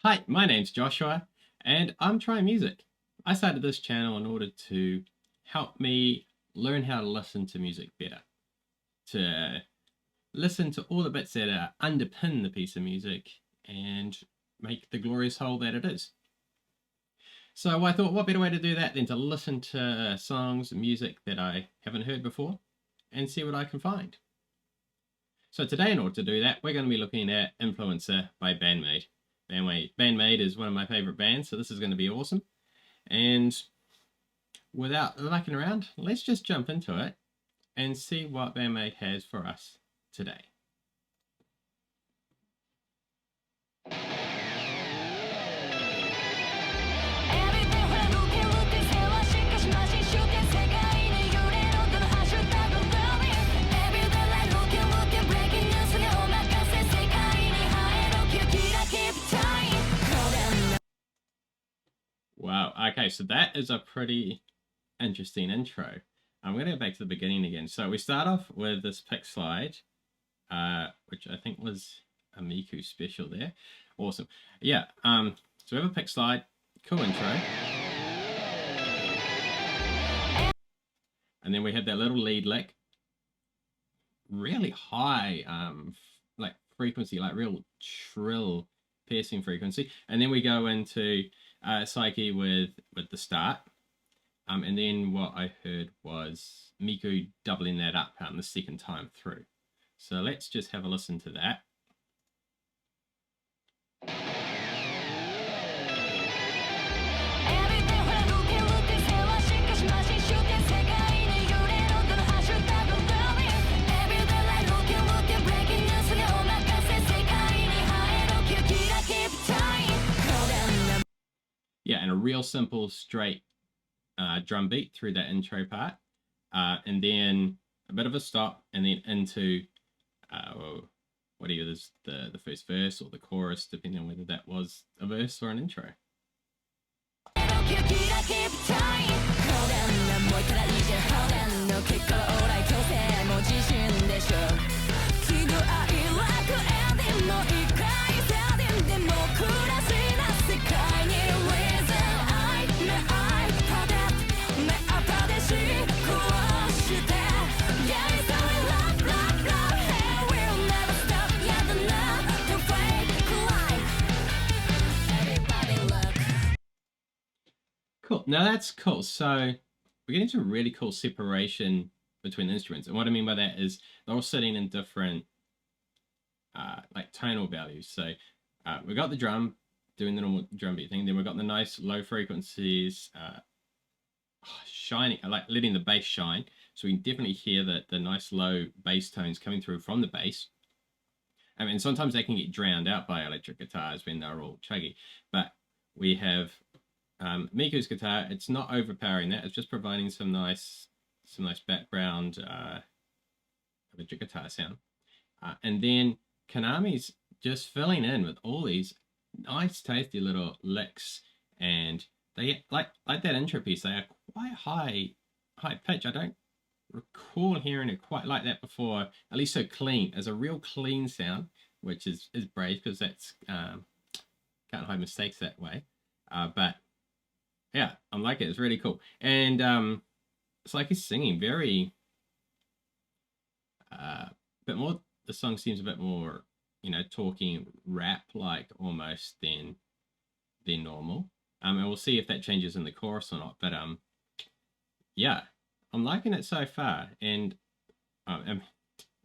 Hi, my name's Joshua, and I'm trying music. I started this channel in order to help me learn how to listen to music better, to listen to all the bits that underpin the piece of music and make the glorious whole that it is. So I thought, what better way to do that than to listen to songs and music that I haven't heard before and see what I can find. So today, in order to do that, we're going to be looking at Influencer by Band-Maid. Band-Maid is one of my favorite bands, so this is going to be awesome. And without lacking around, let's just jump into it and see what Band-Maid has for us today. Wow, okay, so that is a pretty interesting intro. I'm going to go back to the beginning again. So we start off with this pick slide, which I think was a Miku special there. Awesome. Yeah, so we have a pick slide, cool intro. And then we have that little lead lick, really high like frequency, like real shrill piercing frequency. And then we go into Psyche with the start. And then what I heard was Miku doubling that up the second time through. So let's just have a listen to that. Yeah, and a real simple, straight drum beat through that intro part, and then a bit of a stop, and then into whatever is the first verse or the chorus, depending on whether that was a verse or an intro. Cool. Now that's cool. So we're getting to a really cool separation between the instruments. And what I mean by that is they're all sitting in different like tonal values. So we've got the drum doing the normal drum beat thing. Then we've got the nice low frequencies shining, like letting the bass shine. So we can definitely hear the nice low bass tones coming through from the bass. I mean, sometimes they can get drowned out by electric guitars when they're all chuggy. But we have Miku's guitar. It's not overpowering that. It's just providing some nice background electric guitar sound. And then Konami's just filling in with all these nice, tasty little licks, and they like that intro piece. They are quite high pitch. I don't recall hearing it quite like that before. At least so clean, as a real clean sound, which is brave because that's can't hide mistakes that way. But yeah, I'm liking it. It's really cool, and it's like he's singing very bit more. The song seems a bit more, talking rap-like almost than normal. And we'll see if that changes in the chorus or not. But yeah, I'm liking it so far. And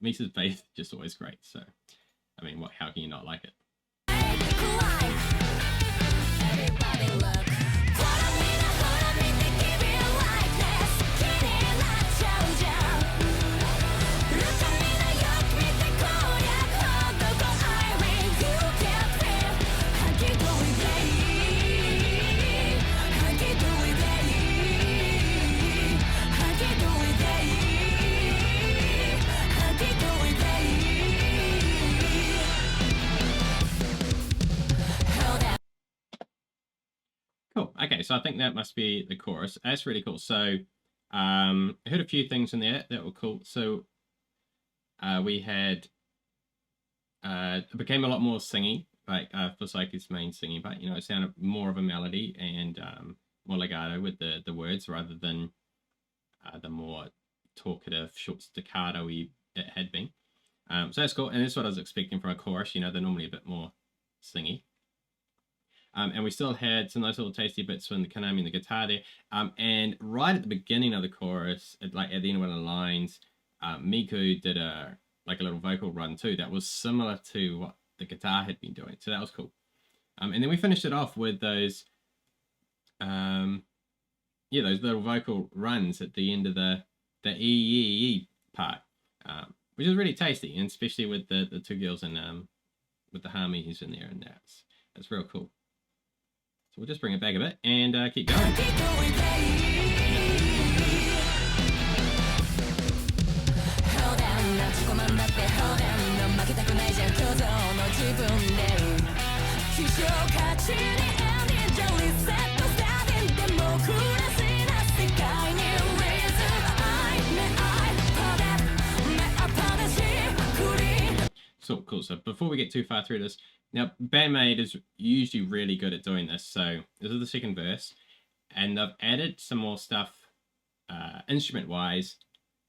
Misa's bass just always great. So, I mean, how can you not like it? Cool. Okay, so I think that must be the chorus. That's really cool. So I heard a few things in there that were cool. So we had it became a lot more singy, like for Psyche's main singing part. You know, it sounded more of a melody and more legato with the words rather than the more talkative, short staccato-y it had been. So that's cool, and that's what I was expecting from a chorus. You know, they're normally a bit more singy. And we still had some nice little tasty bits from the Konami and the guitar there. And right at the beginning of the chorus, like at the end of one of the lines, Miku did a little vocal run too that was similar to what the guitar had been doing. So that was cool. And then we finished it off with those those little vocal runs at the end of the E part, which is really tasty, and especially with the two girls and with the harmonies in there, and that's real cool. So we'll just bring it back a bit and keep going. So cool. So before we get too far through this, now Band-Maid is usually really good at doing this. So this is the second verse, and they've added some more stuff instrument-wise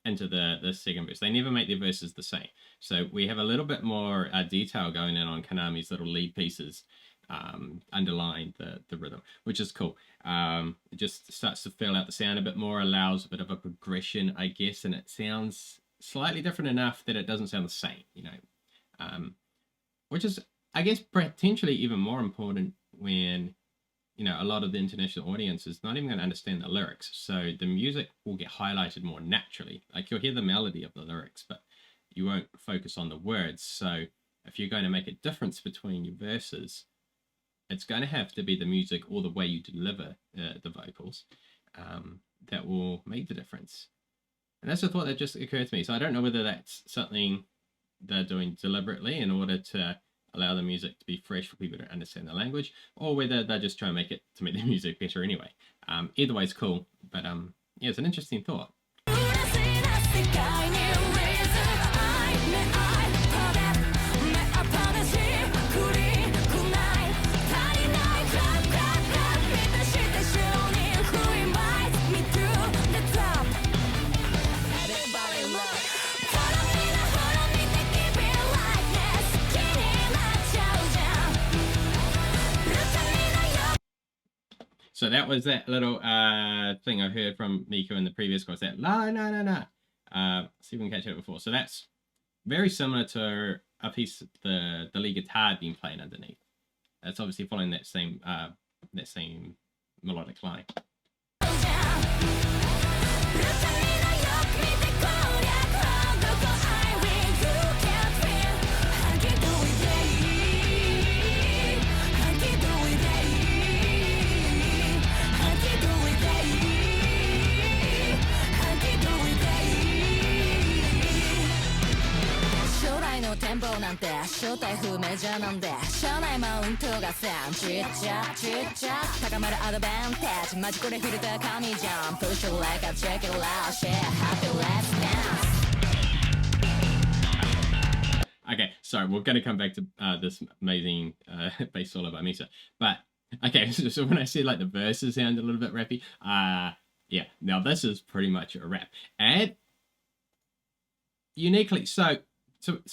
into the second verse. They never make their verses the same. So we have a little bit more detail going in on Konami's little lead pieces underlying the rhythm, which is cool. It just starts to fill out the sound a bit more, allows a bit of a progression, I guess, and it sounds slightly different enough that it doesn't sound the same, you know. Which is, I guess, potentially even more important when, you know, a lot of the international audience is not even going to understand the lyrics. So the music will get highlighted more naturally. Like, you'll hear the melody of the lyrics, but you won't focus on the words. So if you're going to make a difference between your verses, it's going to have to be the music or the way you deliver the vocals that will make the difference. And that's a thought that just occurred to me. So I don't know whether that's something they're doing deliberately in order to allow the music to be fresh for people to understand the language, or whether they're just trying to make the music better anyway. Either way is cool, but yeah, it's an interesting thought. So that was that little thing I heard from Miku in the previous chorus, that la na na na. See if we can catch it before. So that's very similar to a piece the lead guitar had been playing underneath. That's obviously following that same melodic line. Okay, sorry, we're going to come back to this amazing bass solo by Misa. But, okay, so when I said like the verses sound a little bit rappy, yeah, now this is pretty much a rap. And uniquely, so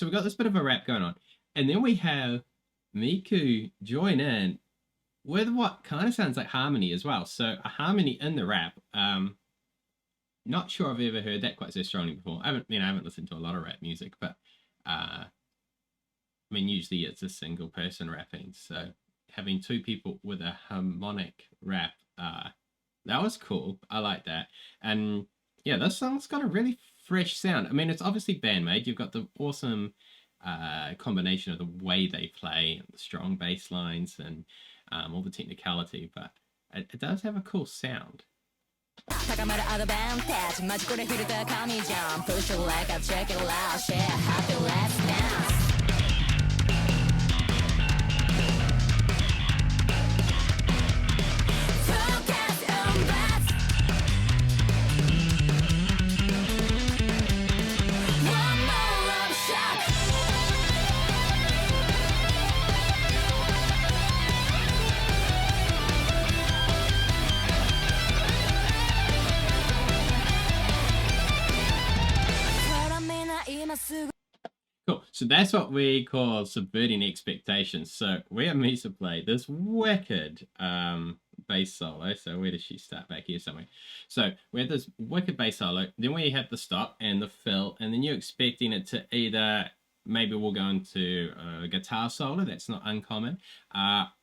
we've got this bit of a rap going on. And then we have Miku join in with what kind of sounds like harmony as well. So a harmony in the rap. Not sure I've ever heard that quite so strongly before. I haven't listened to a lot of rap music, but I mean, usually it's a single person rapping. So having two people with a harmonic rap, that was cool. I like that. And yeah, this song's got a really fresh sound. I mean, it's obviously Band-Maid. You've got the awesome combination of the way they play, the strong bass lines, and all the technicality, but it does have a cool sound. So that's what we call subverting expectations. So we have Misa play this wicked bass solo. So where does she start? Back here somewhere. So we have this wicked bass solo. Then we have the stop and the fill. And then you're expecting it to either, maybe we'll go into a guitar solo. That's not uncommon.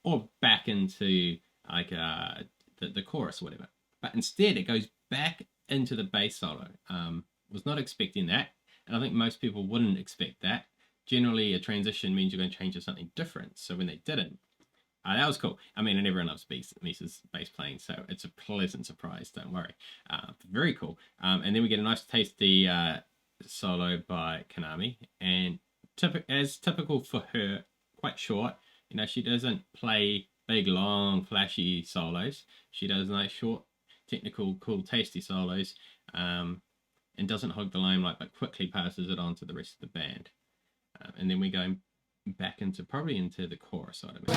Or back into like the chorus or whatever. But instead it goes back into the bass solo. Was not expecting that. And I think most people wouldn't expect that. Generally, a transition means you're going to change to something different. So when they didn't, that was cool. I mean, and everyone loves Misa's bass playing, so it's a pleasant surprise, don't worry. Very cool. And then we get a nice tasty solo by Konami. And as typical for her, quite short. You know, she doesn't play big, long, flashy solos. She does nice, short, technical, cool, tasty solos. And doesn't hog the limelight, but quickly passes it on to the rest of the band. And then we go back into probably into the chorus side of it.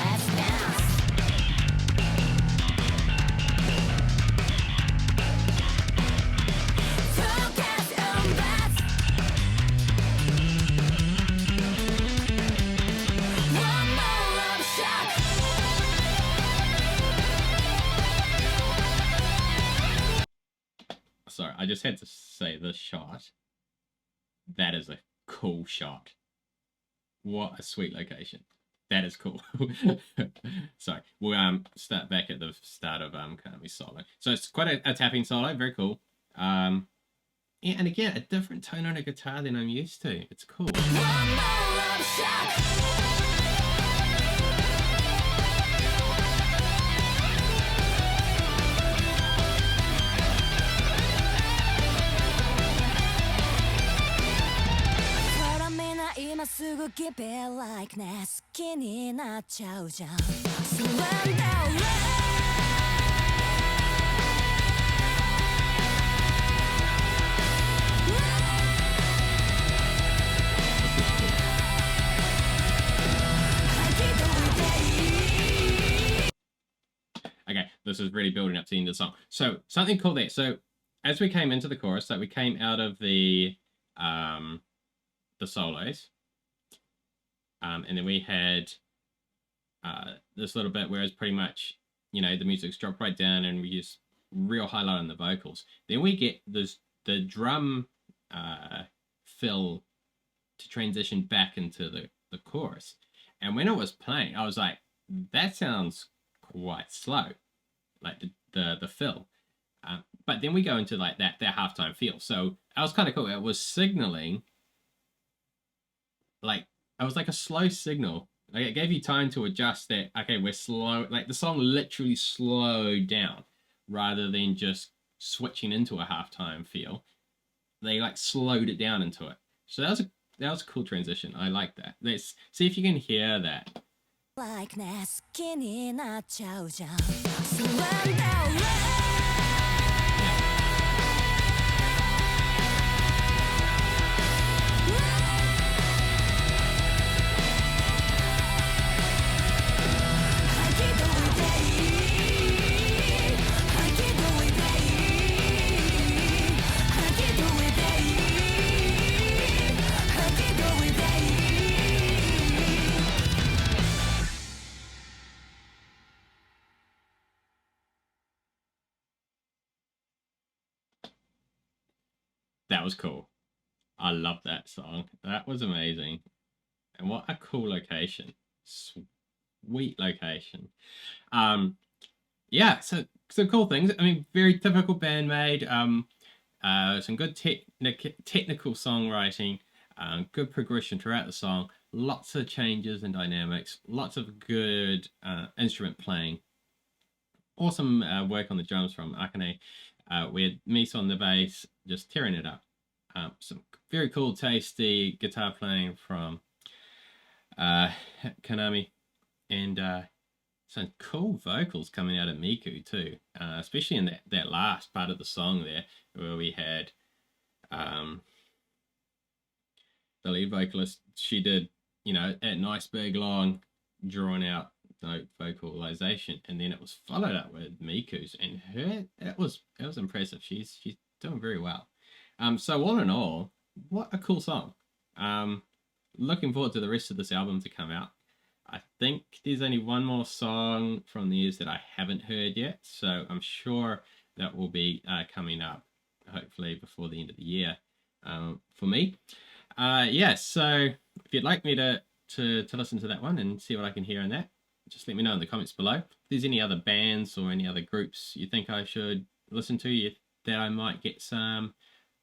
Sorry, I just had to say this shot. That is a cool shot. What a sweet location. That is cool. Sorry, we'll start back at the start of Konami's solo. So it's quite a tapping solo, very cool. Yeah, and again, a different tone on a guitar than I'm used to. It's cool. Okay, this is really building up to the end of the song. So something cool there. So as we came into the chorus, so we came out of the solos, and then we had this little bit where it's pretty much, you know, the music's dropped right down and we just real highlight on the vocals. Then we get the drum fill to transition back into the chorus. And when it was playing, I was like, that sounds quite slow, like the fill. But then we go into like that halftime feel. So that was kind of cool. It was signaling, like, it was like a slow signal. Like it gave you time to adjust that, okay, we're slow. Like the song literally slowed down rather than just switching into a halftime feel. They like slowed it down into it. So that was a cool transition. I like that. Let's see if you can hear that. That was cool. I love that song. That was amazing. And what a cool location. Sweet location. Yeah, so cool things. I mean, very typical Band-Maid. Some good technical songwriting, good progression throughout the song, lots of changes and dynamics, lots of good instrument playing. Awesome work on the drums from Akane. We had Misa on the bass, just tearing it up. Some very cool, tasty guitar playing from Konami, and some cool vocals coming out of Miku too, especially in that last part of the song there, where we had the lead vocalist. She did, you know, that nice big long drawn out note vocalization, and then it was followed up with Miku's, and it was impressive. She's doing very well. So all in all, what a cool song. looking forward to the rest of this album to come out. I think there's only one more song from the years that I haven't heard yet, so I'm sure that will be coming up, hopefully before the end of the year for me. Yeah, so if you'd like me to listen to that one and see what I can hear in that, just let me know in the comments below. If there's any other bands or any other groups you think I should listen to, that I might get some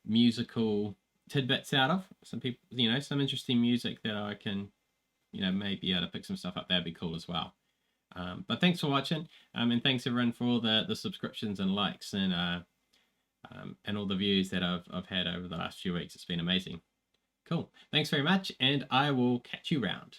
musical tidbits out of, some people, some interesting music that I can, maybe able to pick some stuff up, that'd be cool as well. But thanks for watching, and thanks everyone for all the subscriptions and likes and all the views that I've had over the last few weeks. It's been amazing. Cool. Thanks very much, and I will catch you round.